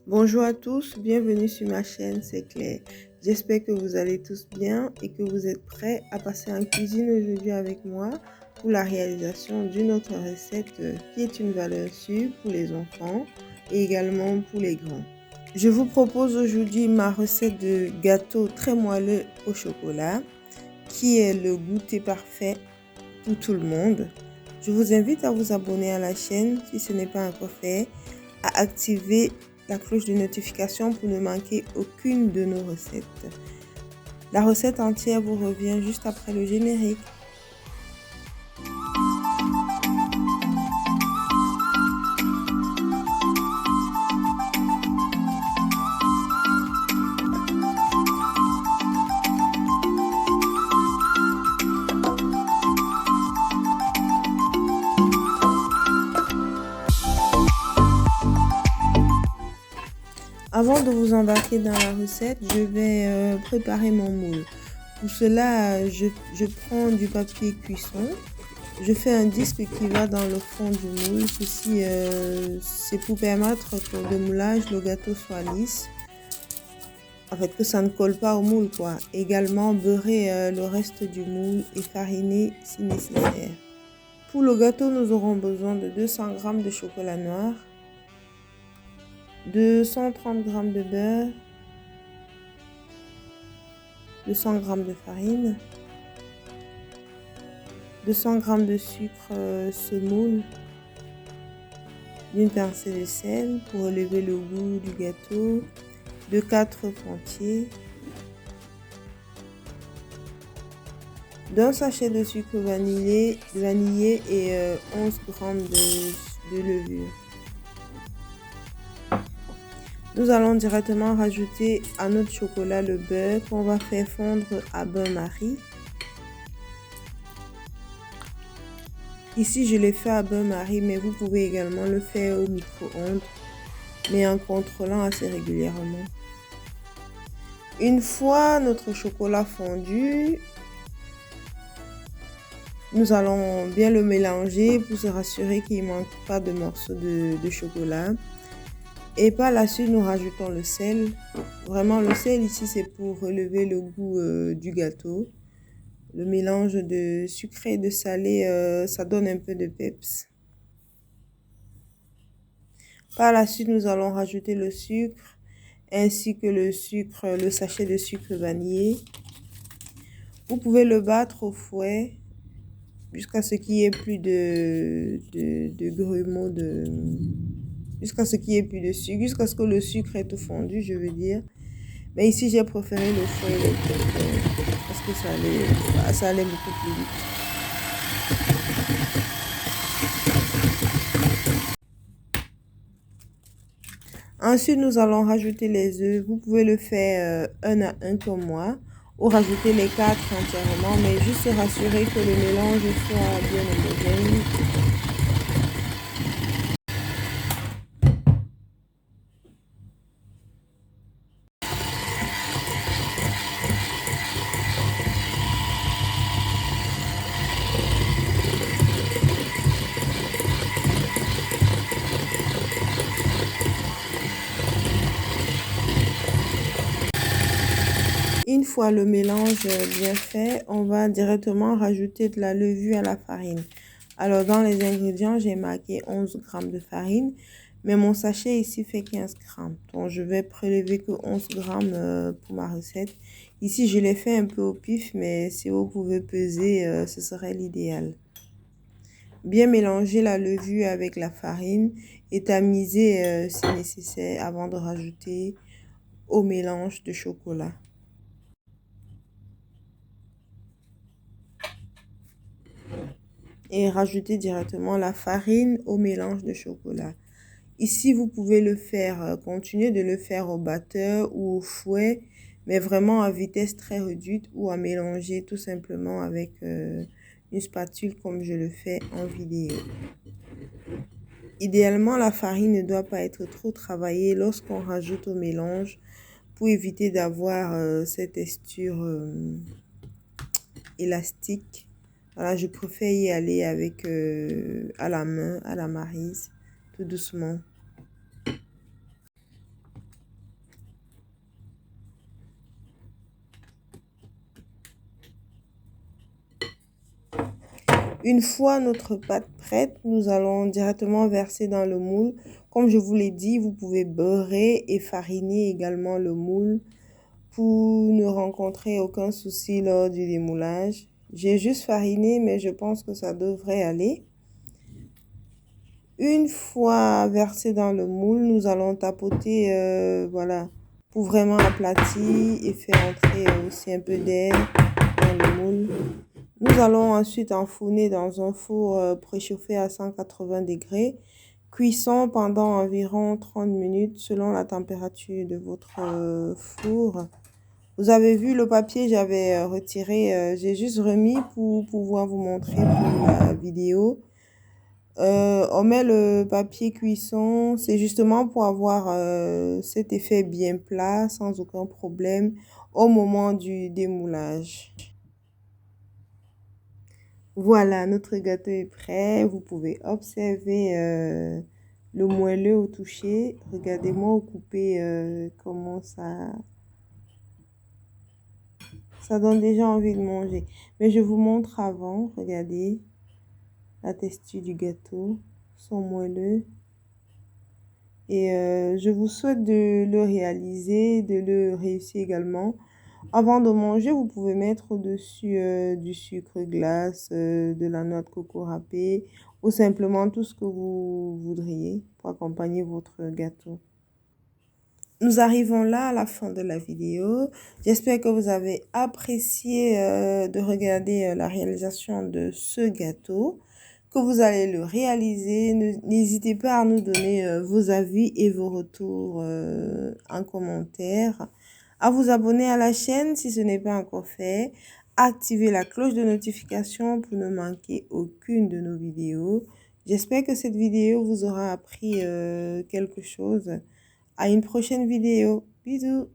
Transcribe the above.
Bonjour à tous, bienvenue sur ma chaîne, c'est Claire. J'espère que vous allez tous bien et que vous êtes prêts à passer en cuisine aujourd'hui avec moi pour la réalisation d'une autre recette qui est une valeur sûre pour les enfants et également pour les grands. Je vous propose aujourd'hui ma recette de gâteau très moelleux au chocolat qui est le goûter parfait pour tout le monde. Je vous invite à vous abonner à la chaîne si ce n'est pas encore fait, à activer la cloche de notification pour ne manquer aucune de nos recettes. La recette entière vous revient juste après le générique. Avant de vous embarquer dans la recette, je vais préparer mon moule. Pour cela, je prends du papier cuisson. Je fais un disque qui va dans le fond du moule. Ceci, c'est pour permettre que le moulage, le gâteau soit lisse. En fait, que ça ne colle pas au moule, quoi. Également, beurrer le reste du moule et fariner si nécessaire. Pour le gâteau, nous aurons besoin de 200 g de chocolat noir, de 130 g de beurre, 200 g de farine, 200 g de sucre semoule, d'une pincée de sel pour relever le goût du gâteau, de 4 entiers, d'un sachet de sucre vanillé et 11 g de levure. Nous allons directement rajouter à notre chocolat le beurre qu'on va faire fondre à bain-marie. Ici, je l'ai fait à bain-marie, mais vous pouvez également le faire au micro-ondes, mais en contrôlant assez régulièrement. Une fois notre chocolat fondu, nous allons bien le mélanger pour se rassurer qu'il ne manque pas de morceaux de chocolat. Et par la suite, nous rajoutons le sel. Vraiment, le sel ici, c'est pour relever le goût du gâteau. Le mélange de sucré et de salé, ça donne un peu de peps. Par la suite, nous allons rajouter le sucre ainsi que le sachet de sucre vanillé. Vous pouvez le battre au fouet jusqu'à ce qu'il n'y ait plus de grumeaux, jusqu'à ce qu'il n'y ait plus de sucre, jusqu'à ce que le sucre est tout fondu, je veux dire. Mais ici, j'ai préféré le fouet électrique parce que ça allait beaucoup plus vite. Ensuite, nous allons rajouter les œufs. Vous pouvez le faire un à un comme moi ou rajouter les 4 entièrement, mais juste se rassurer que le mélange soit bien homogène. Une fois le mélange bien fait, on va directement rajouter de la levure à la farine. Alors, dans les ingrédients, j'ai marqué 11 g de farine, mais mon sachet ici fait 15 g. Donc, je vais prélever que 11 g pour ma recette. Ici, je l'ai fait un peu au pif, mais si vous pouvez peser, ce serait l'idéal. Bien mélanger la levure avec la farine et tamiser si nécessaire avant de rajouter au mélange de chocolat. Et rajouter directement la farine au mélange de chocolat. Ici, vous pouvez le faire, continuer de le faire au batteur ou au fouet, mais vraiment à vitesse très réduite ou à mélanger tout simplement avec une spatule comme je le fais en vidéo. Idéalement, la farine ne doit pas être trop travaillée lorsqu'on rajoute au mélange pour éviter d'avoir cette texture élastique. Voilà, je préfère y aller avec à la main, à la maryse, tout doucement. Une fois notre pâte prête, nous allons directement verser dans le moule. Comme je vous l'ai dit, vous pouvez beurrer et fariner également le moule pour ne rencontrer aucun souci lors du démoulage. J'ai juste fariné, mais je pense que ça devrait aller. Une fois versé dans le moule, nous allons tapoter, voilà, pour vraiment aplatir et faire entrer aussi un peu d'air dans le moule. Nous allons ensuite enfourner dans un four préchauffé à 180 degrés. Cuisson pendant environ 30 minutes selon la température de votre four. Vous avez vu le papier, j'avais retiré, j'ai juste remis pour pouvoir vous montrer pour la vidéo. On met le papier cuisson, c'est justement pour avoir cet effet bien plat, sans aucun problème, au moment du démoulage. Voilà, notre gâteau est prêt. Vous pouvez observer le moelleux au toucher. Regardez-moi au couper comment ça donne déjà envie de manger. Mais je vous montre avant. Regardez la texture du gâteau, son moelleux. Et je vous souhaite de le réaliser, de le réussir également. Avant de manger, vous pouvez mettre au-dessus du sucre glace, de la noix de coco râpée ou simplement tout ce que vous voudriez pour accompagner votre gâteau. Nous arrivons là à la fin de la vidéo. J'espère que vous avez apprécié de regarder la réalisation de ce gâteau, que vous allez le réaliser. N'hésitez pas à nous donner vos avis et vos retours en commentaire, à vous abonner à la chaîne si ce n'est pas encore fait, activer la cloche de notification pour ne manquer aucune de nos vidéos. J'espère que cette vidéo vous aura appris quelque chose. À une prochaine vidéo. Bisous.